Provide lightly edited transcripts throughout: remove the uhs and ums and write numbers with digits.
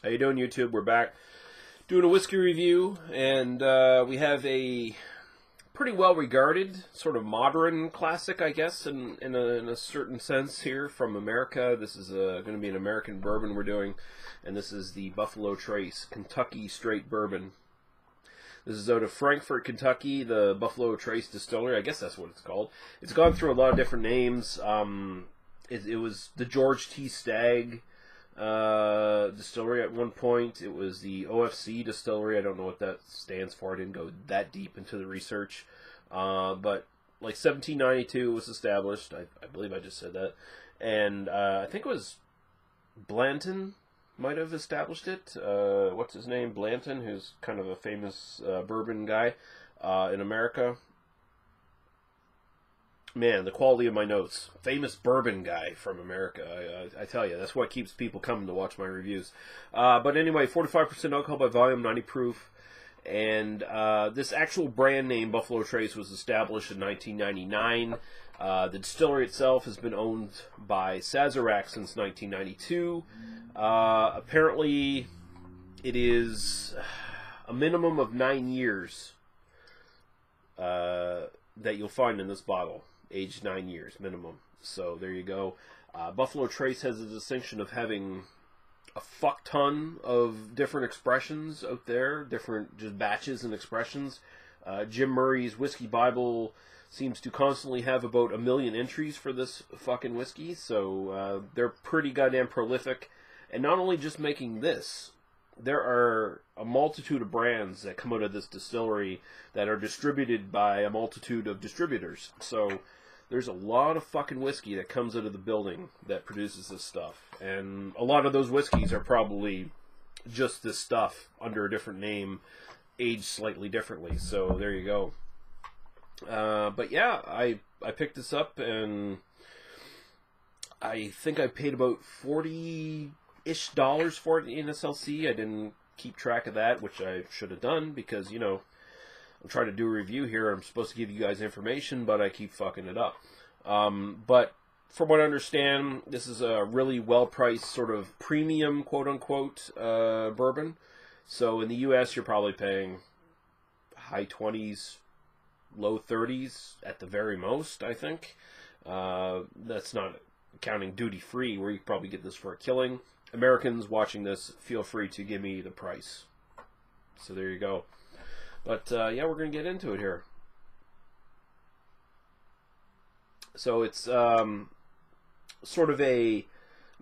How you doing, YouTube? We're back doing a whiskey review, and we have a pretty well-regarded, sort of modern classic, I guess, in a certain sense here from America. This is going to be an American bourbon we're doing, and this is the Buffalo Trace Kentucky Straight Bourbon. This is out of Frankfort, Kentucky, the Buffalo Trace Distillery. I guess that's what it's called. It's gone through a lot of different names. It was the George T. Stagg distillery at one point. It was the OFC distillery. I don't know what that stands for. I didn't go that deep into the research. But like 1792 it was established. I believe I just said that. And I think it was Blanton might have established it. What's his name? Blanton, who's kind of a famous bourbon guy in America. Man, the quality of my notes. Famous bourbon guy from America. I tell you, that's what keeps people coming to watch my reviews. But anyway, 45% alcohol by volume, 90 proof. And this actual brand name, Buffalo Trace, was established in 1999. The distillery itself has been owned by Sazerac since 1992. Apparently, it is a minimum of 9 years that you'll find in this bottle. Aged 9 years minimum. So there you go. Buffalo Trace has the distinction of having a fuck ton of different expressions out there, different just batches and expressions. Jim Murray's Whiskey Bible seems to constantly have about 1 million entries for this fucking whiskey, so they're pretty goddamn prolific. And not only just making this, there are a multitude of brands that come out of this distillery that are distributed by a multitude of distributors. So there's a lot of fucking whiskey that comes out of the building that produces this stuff. And a lot of those whiskeys are probably just this stuff under a different name, aged slightly differently. So there you go. But yeah, I picked this up, and I think I paid about $40-ish for it in SLC. I didn't keep track of that, which I should have done, because, you know, I'm trying to do a review here. I'm supposed to give you guys information, but I keep fucking it up. But from what I understand, this is a really well-priced sort of premium, quote-unquote, bourbon. So in the U.S., you're probably paying high 20s, low 30s at the very most, I think. That's not counting duty-free, where you probably get this for a killing. Americans watching this, feel free to give me the price. So there you go. But yeah, we're going to get into it here. So it's sort of a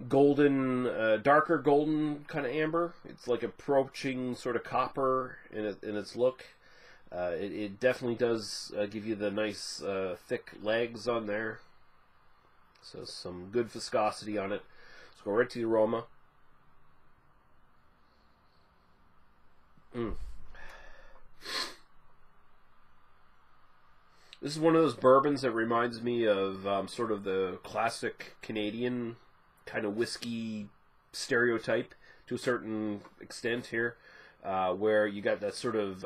golden, darker golden kind of amber. It's like approaching sort of copper in its look. It definitely does give you the nice thick legs on there. So some good viscosity on it. Let's go right to the aroma. This is one of those bourbons that reminds me of sort of the classic Canadian kind of whiskey stereotype to a certain extent here, where you got that sort of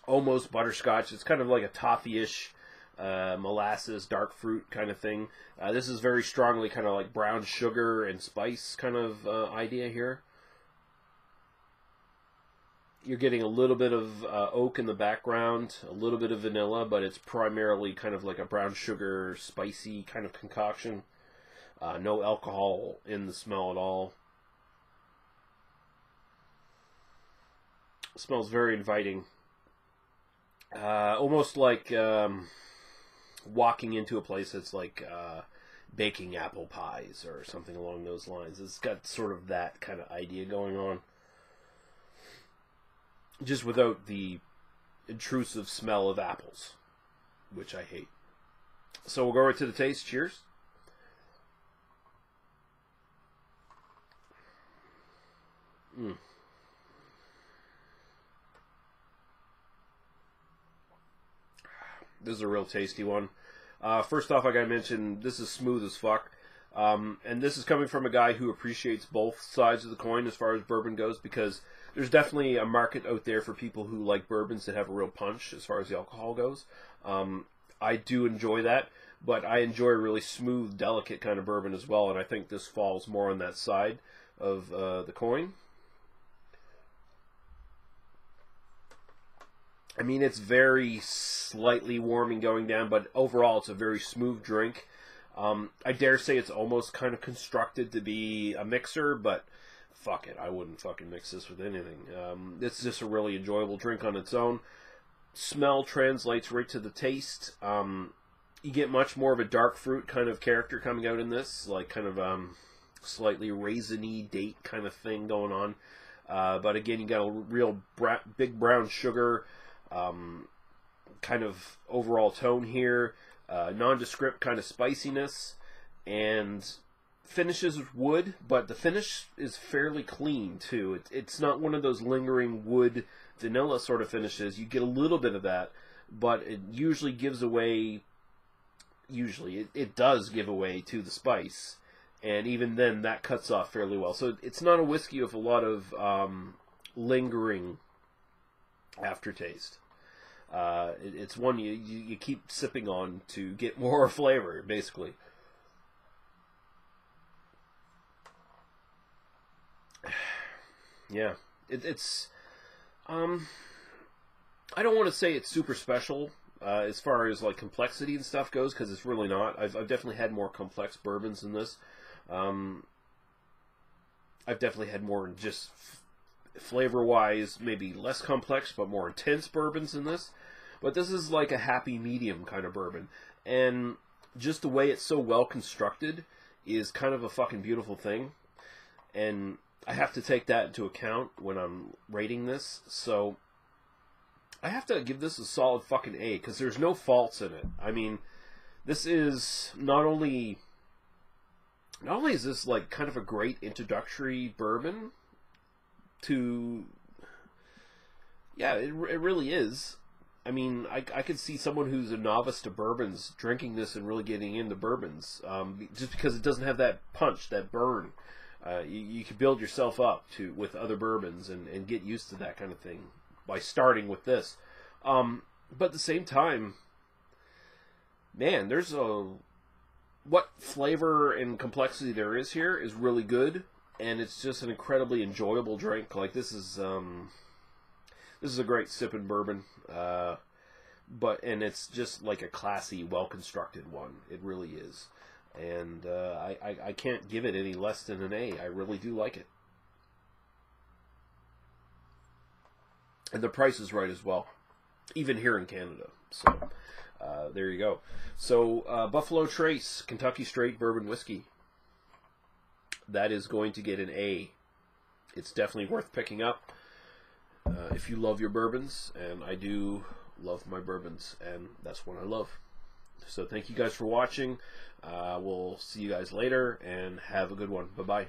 almost butterscotch. It's kind of like a toffee-ish molasses, dark fruit kind of thing. This is very strongly kind of like brown sugar and spice kind of idea here. You're getting a little bit of oak in the background, a little bit of vanilla, but it's primarily kind of like a brown sugar, spicy kind of concoction. No alcohol in the smell at all. It smells very inviting. Almost like walking into a place that's like baking apple pies or something along those lines. It's got sort of that kind of idea going on, just without the intrusive smell of apples, which I hate. So we'll go right to the taste. Cheers. This is a real tasty one. First off, like I mentioned, this is smooth as fuck. And this is coming from a guy who appreciates both sides of the coin as far as bourbon goes, because there's definitely a market out there for people who like bourbons that have a real punch as far as the alcohol goes. I do enjoy that, but I enjoy a really smooth, delicate kind of bourbon as well, and I think this falls more on that side. of the coin. I mean, it's very slightly warm and going down, but overall it's a very smooth drink. I dare say it's almost kind of constructed to be a mixer, but fuck it, I wouldn't fucking mix this with anything. It's just a really enjoyable drink on its own. Smell translates right to the taste. You get much more of a dark fruit kind of character coming out in this, like kind of slightly raisiny date kind of thing going on. But again, you got a real big brown sugar kind of overall tone here. Nondescript kind of spiciness, and finishes with wood, but the finish is fairly clean too. It's not one of those lingering wood vanilla sort of finishes. You get a little bit of that, but it usually gives away. Usually, it does give away to the spice, and even then, that cuts off fairly well. So it's not a whiskey with a lot of lingering aftertaste. It's one you keep sipping on to get more flavor, basically. Yeah, it's I don't want to say it's super special as far as like complexity and stuff goes, because it's really not. I've definitely had more complex bourbons than this. I've definitely had more just flavor-wise, maybe less complex, but more intense bourbons than this. But this is like a happy medium kind of bourbon. And just the way it's so well constructed is kind of a fucking beautiful thing. And I have to take that into account when I'm rating this. So I have to give this a solid fucking A, because there's no faults in it. I mean, this is not only is this like kind of a great introductory bourbon to, yeah, it really is. I mean, I could see someone who's a novice to bourbons drinking this and really getting into bourbons, just because it doesn't have that punch, that burn. You can build yourself up with other bourbons and get used to that kind of thing by starting with this. But at the same time, man, there's what flavor and complexity there is here is really good, and it's just an incredibly enjoyable drink. Like, this is a great sipping bourbon, and it's just like a classy, well-constructed one. It really is. And I can't give it any less than an A. I really do like it. And the price is right as well, even here in Canada. So there you go. So Buffalo Trace Kentucky Straight Bourbon Whiskey. That is going to get an A. It's definitely worth picking up if you love your bourbons, and I do love my bourbons, and that's what I love. So thank you guys for watching. We'll see you guys later, and have a good one. Bye-bye.